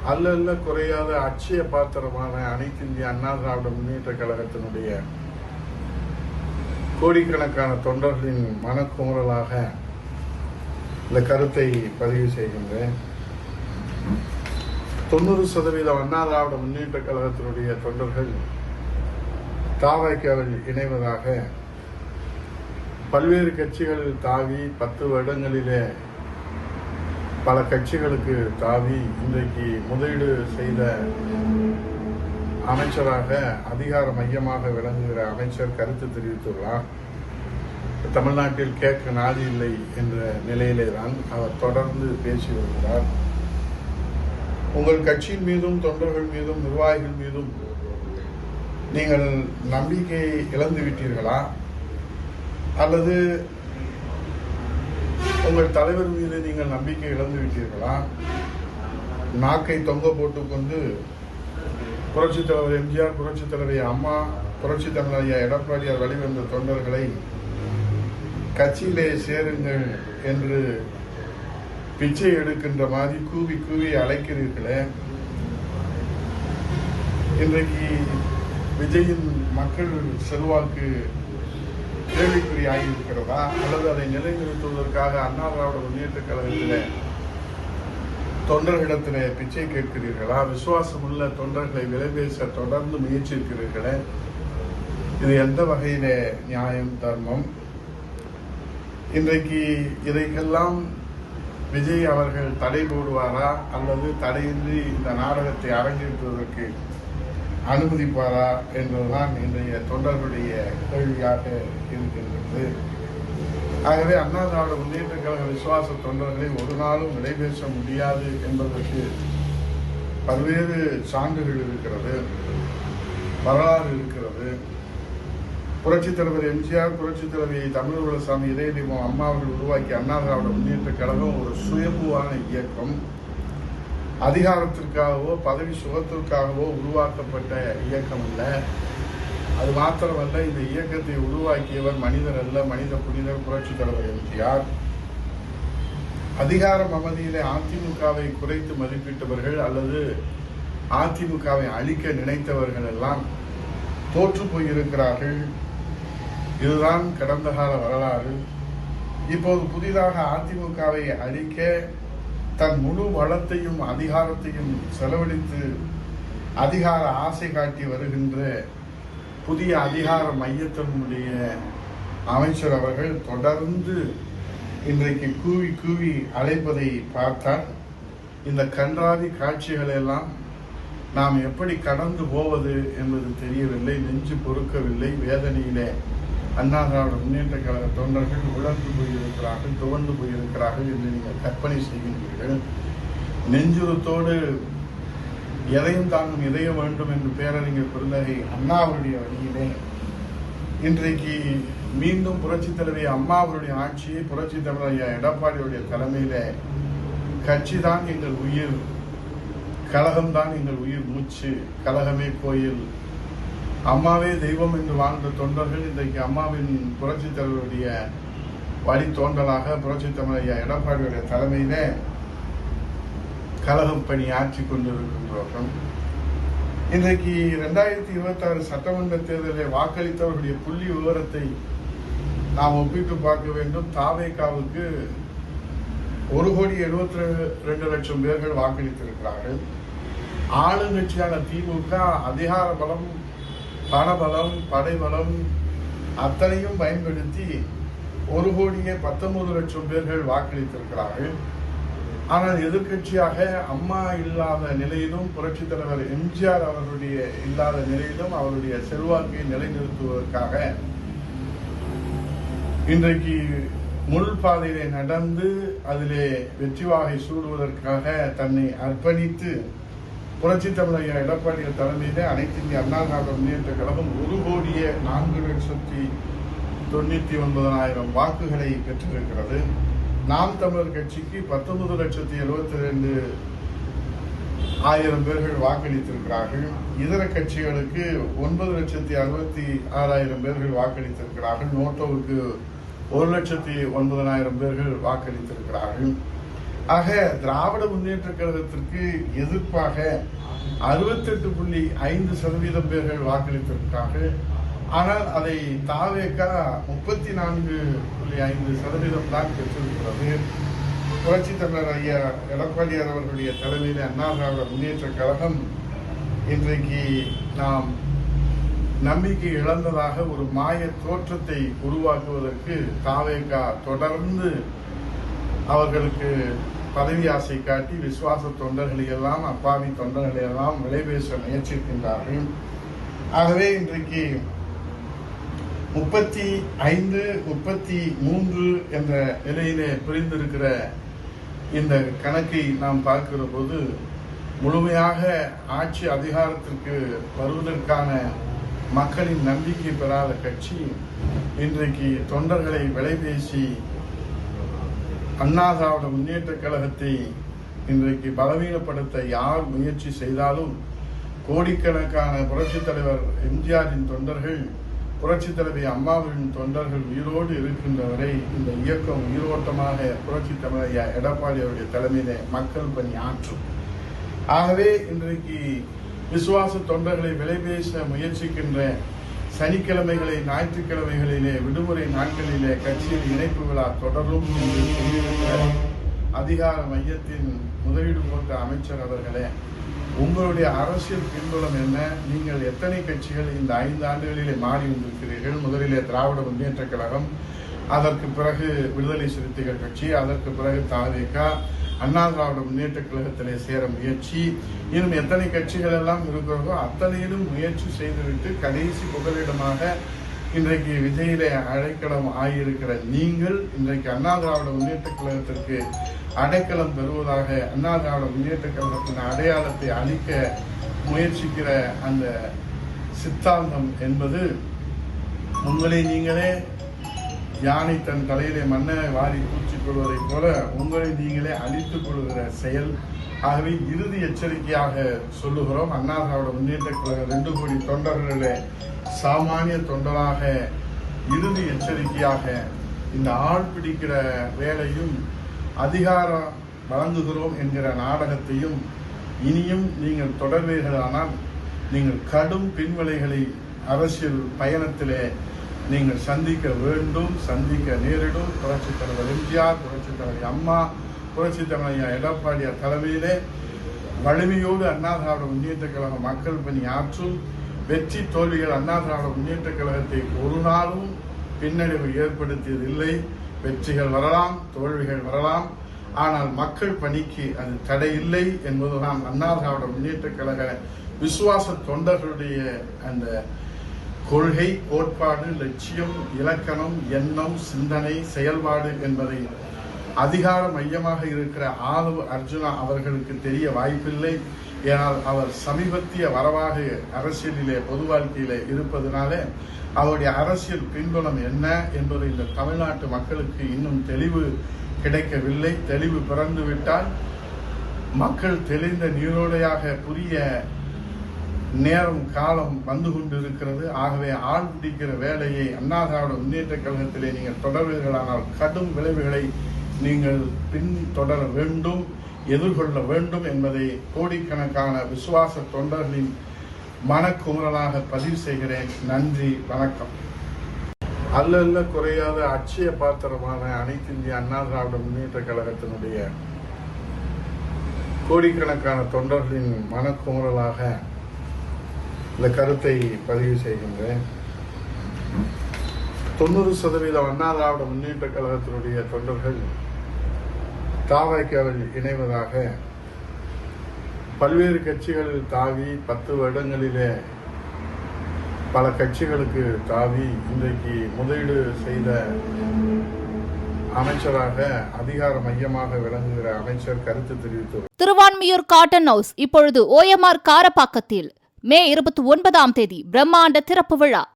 அல்ல குறையாத அட்சய பாத்திரமான அனைத்து இந்திய அண்ணா திராவிட முன்னேற்ற கழகத்தினுடைய கோடிக்கணக்கான தொண்டர்களின் மனக்குமுறலாக இந்த கருத்தை பதிவு செய்கின்றேன். 90% அண்ணா திராவிட முன்னேற்ற கழகத்தினுடைய தொண்டர்கள் தாவேக்காவில் இணைவதாக பல்வேறு கட்சிகளில் தாவி 10 வருடங்களிலே பல கட்சிகளுக்கு தாவி இன்றைக்கு முதலீடு செய்த அமைச்சராக அதிகார மையமாக விளங்குகிற அமைச்சர் கருத்து தெரிவித்துள்ளார். தமிழ்நாட்டில் கேட்க நாதி இல்லை என்ற நிலையிலே தான் அவர் தொடர்ந்து பேசி வருகிறார். உங்கள் கட்சியின் மீதும் தொண்டர்கள் மீதும் நிர்வாகிகள் மீதும் நீங்கள் நம்பிக்கை இழந்து விட்டீர்களா, அல்லது உங்கள் தலைவர் மீது நீங்கள் நம்பிக்கை இழந்து விட்டீர்களா? நாக்கை தொங்க போட்டுக்கொண்டு புரட்சித் தலைவர் எம்ஜிஆர், புரட்சித் தலைவர் அம்மா, புரட்சித் தலைவர் எடப்பாடியார் வழிவந்த தொண்டர்களை கட்சியிலே சேருங்கள் என்று பிச்சை எடுக்கின்ற மாதிரி கூவி கூவி அழைக்கிறீர்களே. இன்றைக்கு விஜயின் மக்கள் செல்வாக்கு கேள்விக்குறியாகியிருக்கிறதா, அல்லது அதை நிலைநிறுத்துவதற்காக அண்ணா திராவிட முன்னேற்ற கழகத்தில் தொண்டர்களிடத்திலே பிச்சை கேட்கிறீர்களா? விசுவாசமுள்ள தொண்டர்களை விலை பேச தொடர்ந்து முயற்சிக்கிறீர்களே. இது எந்த வகையிலே நியாயம், தர்மம்? இன்றைக்கு இதைக்கெல்லாம் விஜய் அவர்கள் தடை போடுவாரா, அல்லது தடையின்றி இந்த நாடகத்தை அரங்கேற்றுவதற்கு அனுமதிப்பாரா என்பதுதான் இன்றைய தொண்டர்களுடைய கேள்வியாக இருக்கின்றது. ஆகவே அண்ணா திராவிட முன்னேற்ற கழக விசுவாச தொண்டர்களை ஒரு நாளும் விலை பேச முடியாது என்பதற்கு பல்வேறு சான்றுகள் இருக்கிறது, வரலாறு இருக்கிறது. புரட்சித் தலைவர் எம்ஜிஆர், புரட்சித் தலைவர் தமிழ்வளசாமி, இதயதீபம் அம்மா அவர்கள் உருவாக்கிய அண்ணா திராவிட முன்னேற்ற கழகம் ஒரு சுயம்புவான இயக்கம். அதிகாரத்திற்காகவோ பதவி சுகத்திற்காகவோ உருவாக்கப்பட்ட இயக்கம் அல்ல. அது மாத்திரமல்ல, இந்த இயக்கத்தை உருவாக்கியவர் மனிதர் அல்ல, மனித புனிதர் புரட்சித் தலைவர் எம்ஜிஆர். அதிகார மமதியிலே அதிமுகவை குறைத்து மதிப்பிட்டவர்கள் அல்லது அதிமுகவை அழிக்க நினைத்தவர்கள் எல்லாம் தோற்று போயிருக்கிறார்கள். இதுதான் கடந்த கால வரலாறு. இப்போது புதிதாக அதிமுகவை அழிக்க தன் முழு வளத்தையும் அதிகாரத்தையும் செலவழித்து அதிகார ஆசை காட்டி வருகின்ற புதிய அதிகார மையத்தினுடைய அமைச்சர் அவர்கள் தொடர்ந்து இன்றைக்கு கூவி கூவி அழைப்பதை பார்த்தால் இந்த கன்றாவி காட்சிகள் எல்லாம் நாம் எப்படி கடந்து போவது என்பது தெரியவில்லை, நெஞ்சு பொறுக்கவில்லை. வேதனையிலே அண்ணா திராவிட முன்னேற்ற கழக தொண்டர்கள் உழந்து போயிருக்கிறார்கள், துவண்டு போயிருக்கிறார்கள் என்று நீங்கள் கற்பனை செய்கின்றீர்கள். நெஞ்சுரத்தோடு எதையும் தாங்கும் இதயம் வேண்டும் என்று பேரறிஞர் பெருந்தகை அண்ணாவுடைய வழியிலே இன்றைக்கு மீண்டும் புரட்சித் தலைவி அம்மாவுடைய ஆட்சியை புரட்சித் தலைவர் எடப்பாடியுடைய தலைமையிலே கட்சி தான் எங்கள் உயிர், கழகம்தான் எங்கள் உயிர் மூச்சு, கழகமே கோயில், அம்மாவே தெய்வம் என்று வாழ்ந்த தொண்டர்கள் இன்றைக்கு அம்மாவின் புரட்சித் தலைவருடைய வழித்தோன்றலாக புரட்சித் தலைவர் எடப்பாடியுடைய தலைமையிலே கழகம் பணி ஆற்றி கொண்டிருக்கின்றோம். இன்றைக்கு 2026 சட்டமன்ற தேர்தலில் வாக்களித்தவர்களுடைய புள்ளி விவரத்தை நாம் ஒப்பிட்டு பார்க்க வேண்டும். தாவேகாவுக்கு 1,72,00,000 பேர்கள் வாக்களித்திருக்கிறார்கள். ஆளுங்கட்சியான திமுக அதிகார பலம், பணபலம், படைபலம் அத்தனையும் பயன்படுத்தி 1,19,00,000 பேர்கள் வாக்களித்திருக்கிறார்கள். ஆனால் எதிர்கட்சியாக அம்மா இல்லாத நிலையிலும் புரட்சித் தலைவர் எம்ஜிஆர் அவர்களுடைய இல்லாத நிலையிலும் அவருடைய செல்வாக்கை நிலைநிறுத்துவதற்காக இன்றைக்கு முள் பாதையிலே நடந்து அதிலே வெற்றி வாகை சூடுவதற்காக தன்னை அர்ப்பணித்து புரட்சித் தலைவர் எடப்பாடியார் தலைமையிலே அனைத்து இந்திய அண்ணா திராவிட முன்னேற்ற கழகம் 1,99,000 வாக்குகளை பெற்றிருக்கிறது. நாம் தமிழர் கட்சிக்கு 19,72,000 பேர்கள் வாக்களித்திருக்கிறார்கள். இதர கட்சிகளுக்கு 9,66,000 பேர்கள் வாக்களித்திருக்கிறார்கள். நோட்டோவுக்கு 1,09,000 பேர்கள் வாக்களித்திருக்கிறார்கள். ஆக திராவிட முன்னேற்ற கழகத்திற்கு எதிர்ப்பாக 68.5% பேர்கள் வாக்களித்திருக்காங்க. ஆனால் அதை தாவேக 34.5% தான் பெற்றிருக்கிறது. புரட்சி தமிழர் ஐயா எடப்பாடியார் அவர்களுடைய தலைமையில் அண்ணா திராவிட முன்னேற்ற கழகம் இன்றைக்கு நாம் நம்பிக்கை இழந்ததாக ஒரு மாய தோற்றத்தை உருவாக்குவதற்கு தாவேக தொடர்ந்து அவர்களுக்கு பதவி ஆசை காட்டி விசுவாச தொண்டர்களை எல்லாம் அப்பாவி தொண்டர்களை எல்லாம் விலைபேச முயற்சிக்கின்றார்கள். ஆகவே இன்றைக்கு 35, 33 என்ற நிலையிலே பிரிந்திருக்கிற இந்த கணக்கை நாம் பார்க்கிற போது முழுமையாக ஆட்சி அதிகாரத்திற்கு வருவதற்கான மக்களின் நம்பிக்கை பெறாத கட்சி இன்றைக்கு தொண்டர்களை விலைபேசி அண்ணா திராவிட முன்னேற்ற கழகத்தை இன்றைக்கு பலவீனப்படுத்த யார் முயற்சி செய்தாலும் கோடிக்கணக்கான புரட்சித் தலைவர் எம்ஜிஆரின் தொண்டர்கள், புரட்சித் தலைவி அம்மாவின் தொண்டர்கள் உயிரோடு இருக்கின்ற வரை இந்த இயக்கம் உயிரோட்டமாக புரட்சித் தலைவர் எடப்பாடி அவருடைய தலைமையிலே மக்கள் பணி ஆற்றும். ஆகவே இன்றைக்கு விசுவாச தொண்டர்களை விலைபேச முயற்சிக்கின்ற சனிக்கிழமைகளை, ஞாயிற்றுக்கிழமைகளிலே, விடுமுறை நாட்களிலே கட்சியில் இணைப்பு விழா தொடரும் என்று சொல்லியிருக்கிற அதிகார மையத்தின் முதலீடு போன்ற அமைச்சர் அவர்களே, உங்களுடைய அரசியல் பின்புலம் என்ன? நீங்கள் எத்தனை கட்சிகள் இந்த 5 ஆண்டுகளிலே மாறி வந்திருக்கிறீர்கள்? முதலிலே திராவிட முன்னேற்ற கழகம், அதற்கு பிறகு விடுதலை சிறுத்தைகள் கட்சி, அதற்கு பிறகு தாவேக, அண்ணா திராவிட முன்னேற்ற கழகத்திலே சேர முயற்சி, இன்னும் எத்தனை கட்சிகள் எல்லாம் இருக்கிறதோ அத்தனையிலும் முயற்சி செய்துவிட்டு கடைசி புகலிடமாக இன்றைக்கு விஜயிலே அடைக்கலம் ஆகியிருக்கிற நீங்கள் இன்றைக்கு அண்ணா திராவிட முன்னேற்ற கழகத்திற்கு அடைக்கலம் பெறுவதாக அண்ணா திராவிட முன்னேற்ற கழகத்தின் அடையாளத்தை அளிக்க முயற்சிக்கிற அந்த சித்தாந்தம் என்பது உங்களை நீங்களே யானை தன் தலையிலே மண்ணை வாரி பூச்சிக் கொள்வதைப் போல உங்களை நீங்களே அழித்துக் கொள்கிற செயல். ஆகவே இறுதி எச்சரிக்கையாக சொல்லுகிறோம், அண்ணா திராவிட முன்னேற்ற கழக 2 கோடி தொண்டர்களிலே சாமானிய தொண்டராக இறுதி எச்சரிக்கையாக இந்த ஆள் பிடிக்கிற வேலையும் அதிகாரம் வழங்குகிறோம் என்கிற நாடகத்தையும் இனியும் நீங்கள் தொடர்வீர்களானால் நீங்கள் கடும் பின்விளைகளை அரசியல் பயணத்திலே நீங்கள் சந்திக்க வேண்டும், சந்திக்க நேரிடும். புரட்சித் தலைவர் எம்ஜிஆர், புரட்சித் தலைவர் அம்மா, புரட்சித் தலைவர் எடப்பாடியார் தலைமையிலே வலிமையோடு அண்ணா திராவிட முன்னேற்ற கழகம் மக்கள் பணி ஆற்றும். வெற்றி தோல்விகள் அண்ணா திராவிட முன்னேற்ற கழகத்தை ஒரு நாளும் பின்னடைவு ஏற்படுத்தியதில்லை. வெற்றிகள் வரலாம், தோல்விகள் வரலாம், ஆனால் மக்கள் பணிக்கு அது தடையில்லை என்பதுதான் அண்ணா திராவிட முன்னேற்ற கழக விசுவாச தொண்டர்களுடைய அந்த கொள்கை, கோட்பாடு, லட்சியம், இலக்கணம், எண்ணம், சிந்தனை, செயல்பாடு என்பதை அதிகார மையமாக இருக்கிற ஆதவ் அர்ஜுனா அவர்களுக்கு தெரிய வாய்ப்பில்லை. ஏனால் அவர் சமீபத்திய வரவாக அரசியலிலே பொது வாழ்க்கையிலே இருப்பதனாலே அவருடைய அரசியல் பின்புலம் என்ன என்பது இந்த தமிழ்நாட்டு மக்களுக்கு இன்னும் தெளிவு கிடைக்கவில்லை. தெளிவு பிறந்துவிட்டால் மக்கள் தெளிந்த நீரோடையாக புரிய நேரம் காலம் வந்து கொண்டிருக்கிறது. ஆகவே ஆள் பிடிக்கிற வேலையை அண்ணா திராவிட முன்னேற்ற கழகத்திலே நீங்கள் தொடர்வீர்களானால் கடும் விளைவுகளை நீங்கள் பின்தொடர வேண்டும், எதிர்கொள்ள வேண்டும் என்பதை கோடிக்கணக்கான விசுவாச தொண்டர்களின் மனக்குமுறலாக பதிவு செய்கிறேன். நன்றி, வணக்கம். அல்ல குறையாத அட்சய பாத்திரமான அனைத்து இந்திய அண்ணா திராவிட முன்னேற்ற கழகத்தினுடைய கோடிக்கணக்கான தொண்டர்களின் மனக்குமுறலாக இந்த கருத்தை பதிவு செய்கின்றேன். 90% அண்ணா திராவிட முன்னேற்ற கழகத்தினுடைய தொண்டர்கள் தாவேகாவில் இணைவதாக பல்வேறு கட்சிகளில் தாவி 10 வருடங்களிலே பல கட்சிகளுக்கு தாவி இன்றைக்கு முதலீடு செய்த அமைச்சராக அதிகார மையமாக விளங்குகிற அமைச்சர் கருத்து தெரிவித்தார். திருவான்மியூர் காட்டன் ஹவுஸ் இப்பொழுது OMR காரப்பாக்கத்தில் மே 29ஆம் தேதி பிரம்மாண்ட திறப்பு விழா.